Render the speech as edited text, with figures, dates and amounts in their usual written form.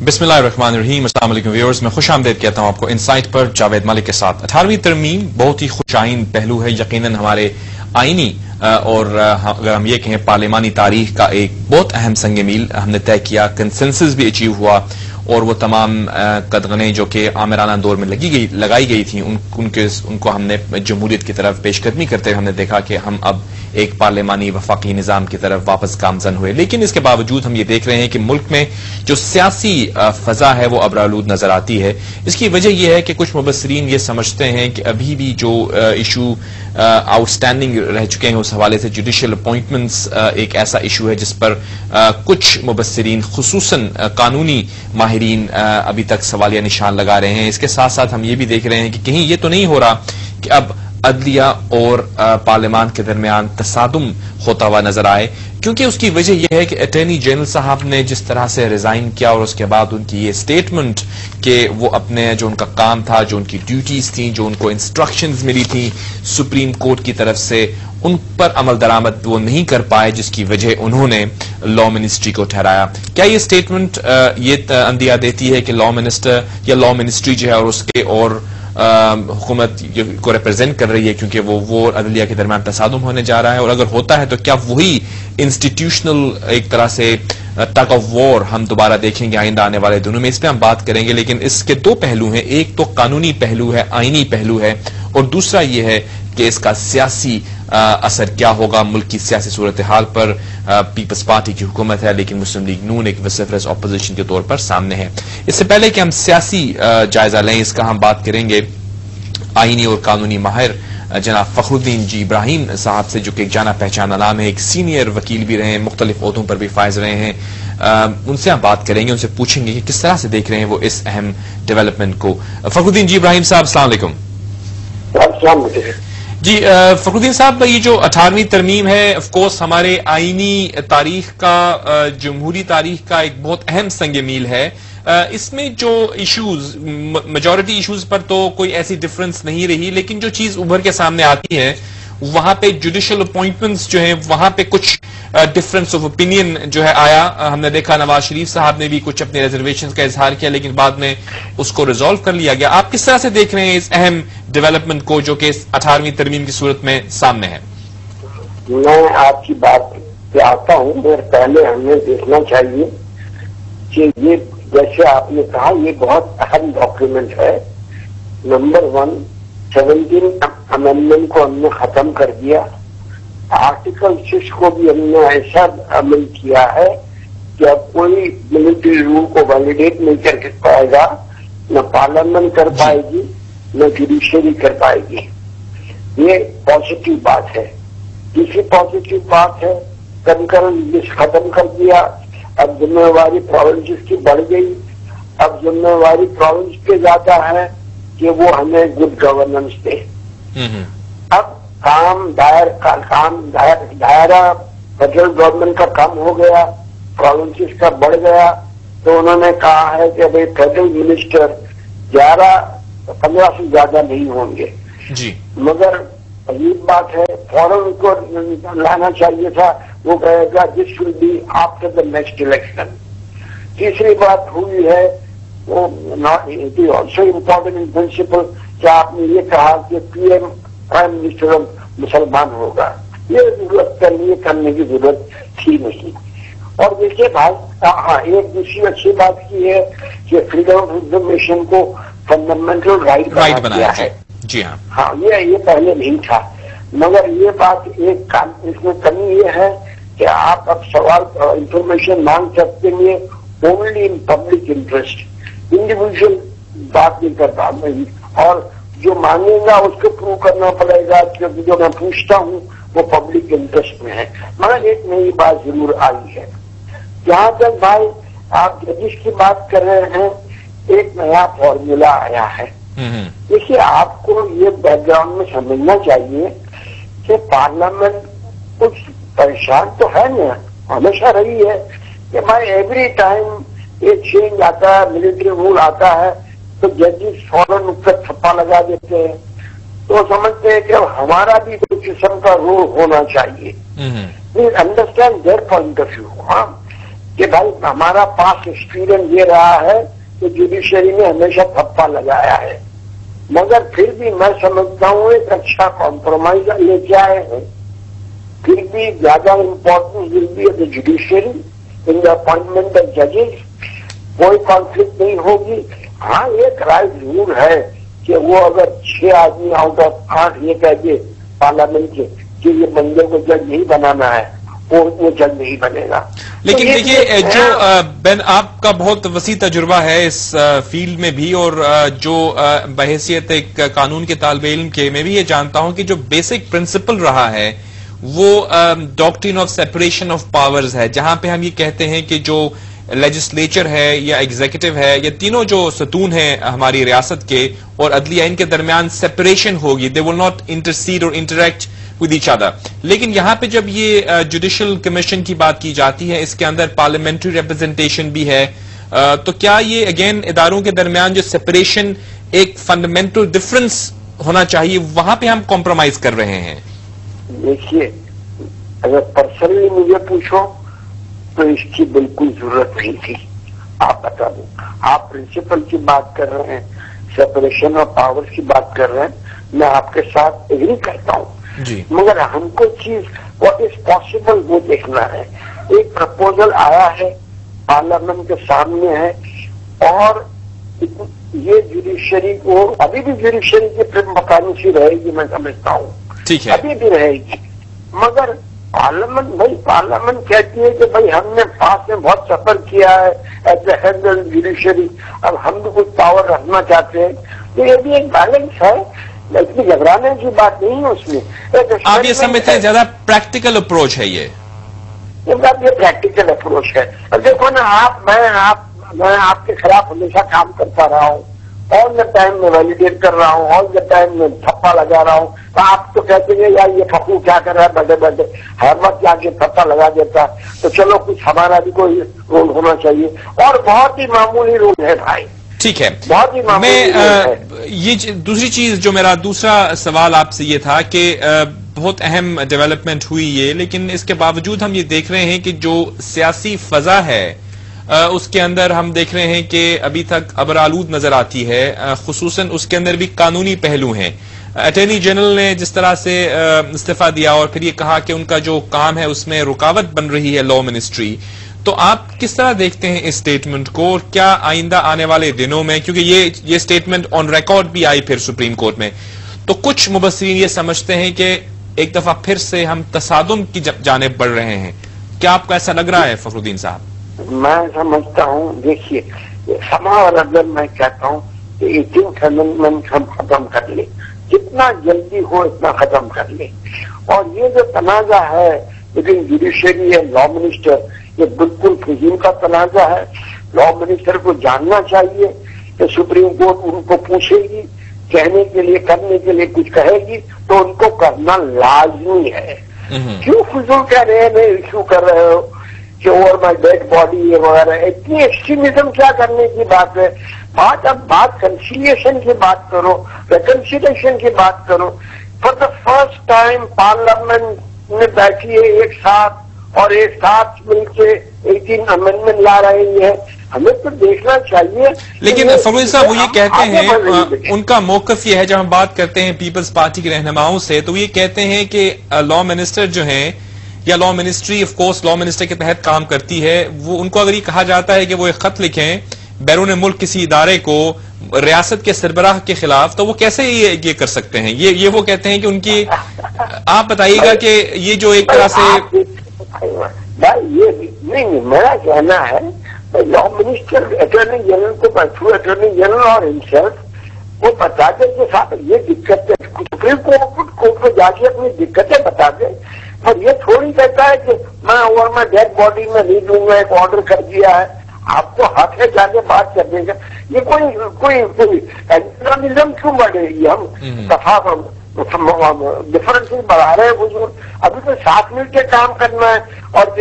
बिस्मिल्लाहिर्रहमानिर्रहीम। अस्सलाम वालेकुम व्यूअर्स, मैं खुश आमदीद कहता हूं आपको इनसाइट पर जावेद मलिक के साथ। 18वीं तरमीम बहुत ही खुशाइन पहलू है, यकीनन हमारे आईनी और अगर हम ये कहें पार्लिमानी तारीख का एक बहुत अहम संग मील हमने तय किया। कंसेंसस भी अचीव हुआ और वो तमाम कदगनें जो कि आमिराना दौर में लगाई गई थी उनको हमने जमहूरियत की तरफ पेशकदमी करते हुए हमने देखा कि हम अब एक पार्लिमानी वफाकी निज़ाम की तरफ वापस गामजन हुए। लेकिन इसके बावजूद हम ये देख रहे हैं कि मुल्क में जो सियासी फजा है वो अबरालूद नजर आती है। इसकी वजह यह है कि कुछ मुबस्सिरीन ये समझते हैं कि अभी भी जो इशू आउटस्टैंडिंग रह चुके हैं उस हवाले से जुडिशियल अपॉइंटमेंट्स एक ऐसा इशू है जिस पर कुछ मुबस्सिरीन खुसूसन कानूनी माहिरीन अभी तक सवालिया निशान लगा रहे हैं। इसके साथ साथ हम ये भी देख रहे हैं कि कहीं ये तो नहीं हो रहा कि अब अदलिया और पार्लियामान के दरमियान तसादुम होता हुआ नजर आए, क्योंकि उसकी वजह यह है कि अटॉर्नी जनरल साहब ने जिस तरह से रिजाइन किया और उसके बाद उनकी ये स्टेटमेंट कि वो अपने जो उनका काम था, जो उनकी ड्यूटीज थी, जो उनको इंस्ट्रक्शंस मिली थी सुप्रीम कोर्ट की तरफ से, उन पर अमल दरामद वो नहीं कर पाए, जिसकी वजह उन्होंने लॉ मिनिस्ट्री को ठहराया। क्या ये स्टेटमेंट ये अंदिया देती है कि लॉ मिनिस्टर या लॉ मिनिस्ट्री जो है और उसके और हुकूमत को रिप्रेजेंट कर रही है, क्योंकि वो अदलिया के दरमियान तसादुम होने जा रहा है? और अगर होता है तो क्या वही इंस्टीट्यूशनल एक तरह से टग ऑफ वॉर हम दोबारा देखेंगे आइंदा आने वाले दिनों में? इस पर हम बात करेंगे, लेकिन इसके दो पहलू हैं। एक तो कानूनी पहलू है, आईनी पहलू है, और दूसरा ये है कि इसका सियासी असर क्या होगा मुल्क की सियासी सूरत हाल पर। पीपल्स पार्टी की हुकूमत है, लेकिन मुस्लिम लीग नून एक वसिफरस अपोजिशन के तौर पर सामने है। इससे पहले कि हम सियासी जायजा लें, इसका हम बात करेंगे आईनी और कानूनी माहिर जनाब फखरुद्दीन जी इब्राहिम साहब से, जो कि एक जाना पहचाना नाम है, एक सीनियर वकील भी रहे हैं, मुख्तलिफ ओहदों पर भी फायज रहे हैं। उनसे हम बात करेंगे, उनसे पूछेंगे कि किस तरह से देख रहे हैं वो इस अहम डेवलपमेंट को। फखरुद्दीन जी इब्राहिम साहब, अस्सलाम वालेकुम। जी फखरुद्दीन साहब, ये जो 18वीं तरमीम है ऑफ कोर्स हमारे आईनी तारीख का, जमहूरी तारीख का एक बहुत अहम संग मील है। इसमें जो इश्यूज, मेजॉरिटी इश्यूज पर तो कोई ऐसी डिफरेंस नहीं रही, लेकिन जो चीज उभर के सामने आती है वहां पे जुडिशियल अपॉइंटमेंट्स जो है वहां पे कुछ डिफरेंस ऑफ ओपिनियन जो है आया। हमने देखा नवाज शरीफ साहब ने भी कुछ अपने रिजर्वेशन का इजहार किया, लेकिन बाद में उसको रिजॉल्व कर लिया गया। आप किस तरह से देख रहे हैं इस अहम डेवलपमेंट को जो कि 18वीं तरमीम की सूरत में सामने है? मैं आपकी बात पे आता हूं, मगर पहले हमें देखना चाहिए कि ये जैसे आपने कहा ये बहुत अहम डॉक्यूमेंट है। नंबर 1, 17 अमेंडमेंट को हमने खत्म कर दिया। आर्टिकल 6 को भी हमने ऐसा अमल किया है कि अब कोई मिलिट्री रूल को वैलिडेट नहीं कर पाएगा, न पार्लियामेंट कर पाएगी, न जुडिशरी कर पाएगी। ये पॉजिटिव बात है। दूसरी पॉजिटिव बात है, कंकरेंस खत्म कर दिया। अब जिम्मेवारी प्रोविंसेस की बढ़ गई। अब जिम्मेवारी प्रोविंस पे ज्यादा है कि वो हमें गुड गवर्नेंस दे। अब दायरा फेडरल गवर्नमेंट का कम हो गया, प्रोविंसेस का बढ़ गया। तो उन्होंने कहा है कि भाई फेडरल मिनिस्टर 11-15 से ज्यादा नहीं होंगे जी। मगर अजीब बात है, फौरन उनको लाना चाहिए था। वो कहेगा this will be after the next election. तीसरी बात हुई है, वो it is also important in principle, क्या आपने ये कहा कि पीएम प्राइम मिनिस्टर मुसलमान होगा। ये जरूरत करने की जरूरत थी नहीं। और देखिए भाई, हाँ, एक दूसरी अच्छी बात की है कि फ्रीडम ऑफ इंफॉर्मेशन को फंडामेंटल राइट बनाया है जी। हाँ, ये पहले नहीं था। मगर ये बात इसमें कमी ये है कि आप अब सवाल इंफॉर्मेशन मांग सकते हैं only in public interest, individual बात नहीं कर पाएंगे। और जो मांगेगा उसको प्रूव करना पड़ेगा क्योंकि जो मैं पूछता हूँ वो पब्लिक इंटरेस्ट में है। मगर एक नई बात जरूर आई है। जहां तक भाई आप जजिस की बात कर रहे हैं, एक नया फॉर्मूला आया है। देखिए, आपको ये बैकग्राउंड में समझना चाहिए कि पार्लियामेंट कुछ परेशान तो है ना, हमेशा रही है कि भाई एवरी टाइम एक चेंज आता है, मिलिट्री रूल आता है, तो जजिस फौरन उस पर ठप्पा लगा देते हैं। तो समझते हैं कि हमारा भी कोई किस्म का रोल होना चाहिए। Please understand their point of view. हाँ, کہ بھائی ہمارا پاس ایکسپیرئنس یہ رہا ہے کہ جوڈیشری نے ہمیشہ تھپا لگایا ہے، مگر پھر بھی میں سمجھتا ہوں ایک اچھا کمپرومائز لے کے آئے ہیں. پھر بھی زیادہ importance will be of the judiciary in the appointment of ججز. کوئی کانفلکٹ نہیں ہوگی. ہاں ایک رائے ضرور ہے کہ وہ اگر 6 آدمی آؤٹ آف 8 یہ کہہ دے پارلیمنٹ کے کہ یہ بندے کو جج نہیں بنانا ہے، وہ جج نہیں بنے گا. لیکن دیکھیے جو بین آپ کا بہت وسیع تجربہ ہے اس فیلڈ میں بھی، اور جو بحیثیت ایک قانون کے طالب علم کے میں بھی یہ جانتا ہوں کہ جو بیسک پرنسپل رہا ہے وہ doctrine of separation of powers ہے، جہاں پہ ہم یہ کہتے ہیں کہ جو لیجسلیچر ہے یا ایگزیکٹو ہے، یہ تینوں جو ستون ہیں ہماری ریاست کے اور عدلیہ، ان کے درمیان سیپریشن ہوگی. دے ول ناٹ انٹرسیڈ اور انٹریکٹ ود ایچ ادر. لیکن یہاں پہ جب یہ جوڈیشل کمیشن کی بات کی جاتی ہے، اس کے اندر پارلیمنٹری ریپرزنٹیشن بھی ہے، تو کیا یہ اگین اداروں کے درمیان جو سیپریشن ایک فنڈامنٹل ڈفرنس ہونا چاہیے، وہاں پہ ہم کمپرومائز کر رہے ہیں؟ دیکھیے، اگر پرسنلی مجھے پوچھو تو اس کی بالکل ضرورت نہیں تھی. آپ بتا دیں، آپ پرنسپل کی بات کر رہے ہیں، سیپریشن آف پاورز کی بات کر رہے ہیں، میں آپ کے ساتھ ایگری کرتا ہوں جی. مگر ہم کو چیز واٹ از پاسبل وہ دیکھنا ہے. ایک پرپوزل آیا ہے، پارلیمنٹ کے سامنے ہے، اور یہ جوڈیشری کو ابھی بھی جوڈیشری کی پھر مکانی سی رہے گی، میں سمجھتا ہوں ٹھیک ہے، ابھی بھی رہے گی. مگر پارلیمنٹ کہتی ہے کہ بھائی ہم نے پاس میں بہت سفر کیا ہے as a head of judiciary, اب ہم بھی کچھ پاور رکھنا چاہتے ہیں. تو یہ بھی ایک بیلنس ہے، اتنی گھبرانے کی بات نہیں ہے اس میں. آپ یہ سمجھتے ہیں زیادہ پریکٹیکل اپروچ ہے یہ پریکٹیکل اپروچ ہے. اب دیکھو نا، میں آپ کے خلاف ہمیشہ کام کرتا رہا ہوں، آل دا ٹائم میں ویلیڈیٹ کر رہا ہوں، آل دا ٹائم میں تھپا لگا رہا ہوں. تو آپ تو کہتے ہیں یار یہ پھپو کیا کر رہا ہے بیٹھے بیٹھے، ہر وقت جا کے تھپا لگا دیتا ہے. تو چلو کچھ ہمارا بھی کوئی رول ہونا چاہیے، اور بہت ہی معمولی رول ہے بھائی. ٹھیک ہے. بہت ہی میں یہ دوسری چیز جو میرا دوسرا سوال آپ سے یہ تھا کہ بہت اہم ڈیولپمنٹ ہوئی یہ، لیکن اس کے باوجود ہم یہ دیکھ رہے ہیں کہ جو سیاسی فضا ہے اس کے اندر ہم دیکھ رہے ہیں کہ ابھی تک ابرآلود نظر آتی ہے، خصوصاً اس کے اندر بھی قانونی پہلو ہیں. اٹارنی جنرل نے جس طرح سے استعفیٰ دیا اور پھر یہ کہا کہ ان کا جو کام ہے اس میں رکاوٹ بن رہی ہے لا منسٹری، تو آپ کس طرح دیکھتے ہیں اس سٹیٹمنٹ کو، اور کیا آئندہ آنے والے دنوں میں، کیونکہ یہ سٹیٹمنٹ آن ریکارڈ بھی آئی پھر سپریم کورٹ میں، تو کچھ مبصرین یہ سمجھتے ہیں کہ ایک دفعہ پھر سے ہم تصادم کی جانب بڑھ رہے ہیں. کیا آپ کو ایسا لگ رہا ہے فخر الدین صاحب؟ میں سمجھتا ہوں، دیکھیے سما اور اگر میں کہتا ہوں کہ 18th امendment ہم ختم کر لیں، جتنا جلدی ہو اتنا ختم کر لیں. اور یہ جو تنازع ہے لیکن جوڈیشری ہے لا منسٹر، یہ بالکل فضول کا تنازع ہے. لا منسٹر کو جاننا چاہیے کہ سپریم کورٹ ان کو پوچھے گی، کہنے کے لیے کرنے کے لیے کچھ کہے گی تو ان کو کرنا لازمی ہے. کیوں فضول کہہ رہے ہیں، میں ایشو کر رہے ہو کہ اوور مائی ڈیڈ باڈی وغیرہ، اتنی ایکسٹریمزم کیا کرنے کی بات ہے. بات کنسیلیشن کی بات کرو، ریکنسیلیشن کی بات کرو. For the first time parliament میں بیٹھی ہے ایک ساتھ، اور ایک ساتھ مل کے 18 امendment لا رہی ہے. ہمیں تو دیکھنا چاہیے. لیکن فروز صاحب وہ یہ کہتے ہیں، ان کا موقف یہ ہے، جب ہم بات کرتے ہیں پیپلز پارٹی کے رہنماؤں سے، تو وہ یہ کہتے ہیں کہ لا منسٹر جو ہیں یا law ministry of course law minister کے تحت کام کرتی ہے، وہ ان کو اگر یہ کہا جاتا ہے کہ وہ ایک خط لکھیں بیرون ملک کسی ادارے کو ریاست کے سربراہ کے خلاف، تو وہ کیسے یہ کر سکتے ہیں؟ یہ وہ کہتے ہیں کہ ان کی، آپ بتائیے گا کہ یہ جو ایک طرح سے یہ نہیں، میرا کہنا ہے لا منسٹر اٹارنی جنرل کو تھرو اٹارنی جنرل اور ہمسیلف وہ بتا دے کہ صاحب یہ دقت ہے، سپریم کورٹ میں جا کے اپنی دقتیں بتا دے. اور یہ تھوڑی کہتا ہے کہ میں اوور میں ڈیڈ باڈی میں نہیں دوں گا، ایک آرڈر کر دیا ہے. آپ کو حق ہے جا کے بات کرنے کا. یہ کوئی ایکسٹرمزم کیوں بڑھے گی؟ ہم ڈفرنس بڑھا رہے ہیں. ابھی تو 7 مل کے کام کرنا ہے. اور